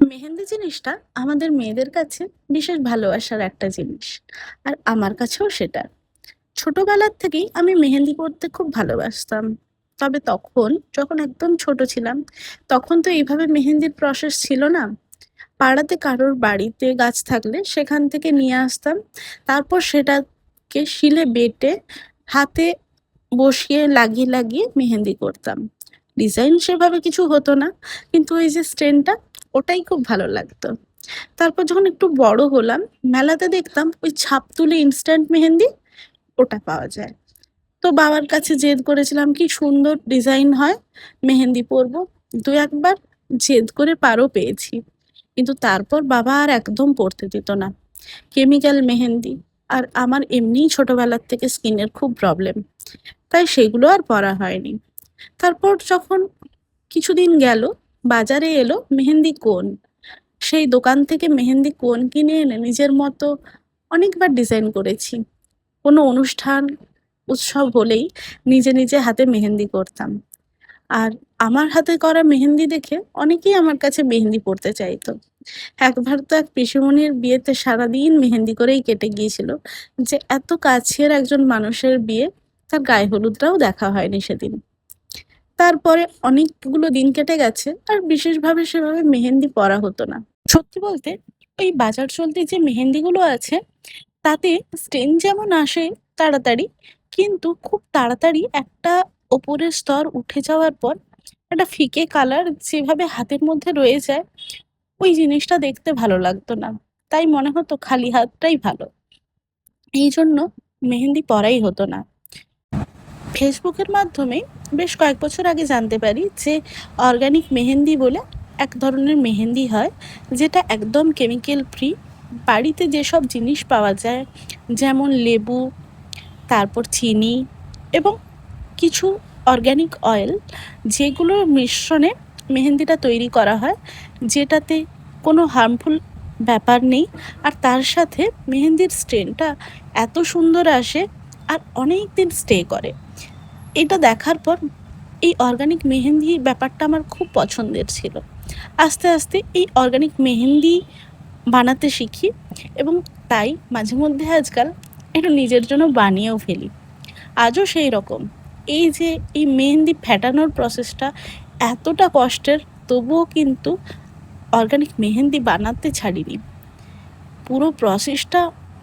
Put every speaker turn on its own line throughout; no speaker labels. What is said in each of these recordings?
মেহেন্দি জিনিসটা আমাদের মেয়েদের কাছে বিশেষ ভালোবাসার একটা জিনিস। আর আমার কাছেও সেটা। ছোটবেলার থেকেই আমি মেহেন্দি করতে খুব ভালোবাসতাম। তবে তখন যখন একদম ছোট ছিলাম, তখন তো এইভাবে মেহেন্দির প্রসেস ছিল না। পাড়াতে কারোর বাড়িতে গাছ থাকলে সেখান থেকে নিয়ে আসতাম। তারপর সেটাকে শিলে বেটে হাতে বসিয়ে লাগিয়ে লাগিয়ে মেহেন্দি করতাম। ডিজাইন সেভাবে কিছু হতো না, কিন্তু ওই যে স্টেনটা, ওটাই খুব ভালো লাগতো। তারপর যখন একটু বড় হলাম, মেলাতে দেখতাম ওই ছাপ তুলে ইনস্ট্যান্ট মেহেন্দি, ওটা পাওয়া যায়। তো বাবার কাছে জেদ করেছিলাম, কি সুন্দর ডিজাইন হয়, মেহেন্দি পরবো। দু একবার জেদ করে পারও পেয়েছি, কিন্তু তারপর বাবা আর একদম পরতে দিত না। কেমিক্যাল মেহেন্দি, আর আমার এমনিই ছোটবেলার থেকে স্কিনের খুব প্রবলেম, তাই সেগুলো আর পরা হয়নি। তারপর যখন কিছুদিন গেল, বাজারে এলো মেহেন্দি কোন। সেই দোকান থেকে মেহেন্দি কোন কিনে এনে নিজের মতো অনেকবার ডিজাইন করেছি। কোনো অনুষ্ঠান উৎসব হলেই নিজে নিজে হাতে মেহেন্দি করতাম। আর আমার হাতে করা মেহেন্দি দেখে অনেকেই আমার কাছে মেহেন্দি পরতে চাইতো। একবার তো এক পিসিমণির বিয়েতে সারাদিন মেহেন্দি করেই কেটে গিয়েছিল, যে এত কাছের একজন মানুষের বিয়ে, তার গায়ে হলুদটাও দেখা হয়নি সেদিন। তারপরে অনেকগুলো দিন কেটে গেছে, আর বিশেষভাবে সেভাবে মেহেন্দি পরা হতো না। সত্যি বলতে, ওই বাজার চলতি যে মেহেন্দিগুলো আছে, তাতে স্টেন যেমন আসে তাড়াতাড়ি, কিন্তু খুব তাড়াতাড়ি একটা ওপরের স্তর উঠে যাওয়ার পর একটা ফিকে কালার যেভাবে হাতের মধ্যে রয়ে যায়, ওই জিনিসটা দেখতে ভালো লাগতো না। তাই মনে হতো খালি হাতটাই ভালো। এই জন্য মেহেন্দি পরাই হতো না। ফেসবুকের মাধ্যমে বেশ কয়েক বছর আগে জানতে পারি যে অর্গানিক মেহেন্দি বলে এক ধরনের মেহেন্দি হয়, যেটা একদম কেমিক্যাল ফ্রি। বাড়িতে যেসব জিনিস পাওয়া যায়, যেমন লেবু, তারপর চিনি এবং কিছু অর্গানিক অয়েল, যেগুলোর মিশ্রণে মেহেন্দিটা তৈরি করা হয়, যেটাতে কোনো হার্মফুল ব্যাপার নেই। আর তার সাথে মেহেন্দির স্টেনটা এত সুন্দর আসে, আর অনেক দিন স্টে করে। এটা দেখার পর এই অর্গানিক মেহেন্দি ব্যাপারটা আমার খুব পছন্দের ছিল। আস্তে আস্তে এই অর্গানিক মেহেন্দি বানাতে শিখি, এবং তাই মাঝে মধ্যে আজকাল একটু নিজের জন্য বানিয়েও ফেলি। আজও সেই রকম। এই যে এই মেহেন্দি ফেটানোর প্রসেসটা এতটা কষ্টের, তবুও কিন্তু অর্গানিক মেহেন্দি বানাতে ছাড়িনি। পুরো প্রসেসটা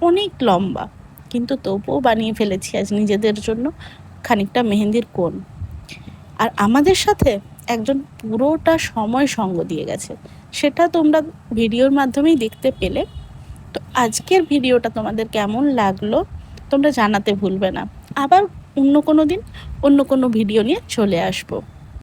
অনেক লম্বা, কিন্তু তবুও বানিয়ে ফেলেছি আজ নিজেদের জন্য খানিকটা মেহেন্দির কোণ। আর আমাদের সাথে একজন পুরোটা সময় সঙ্গ দিয়ে গেছে, সেটা তোমরা ভিডিওর মাধ্যমেই দেখতে পেলে। তো আজকের ভিডিওটা তোমাদের কেমন লাগলো তোমরা জানাতে ভুলবে না। আবার অন্য কোনো দিন অন্য কোনো ভিডিও নিয়ে চলে আসবো।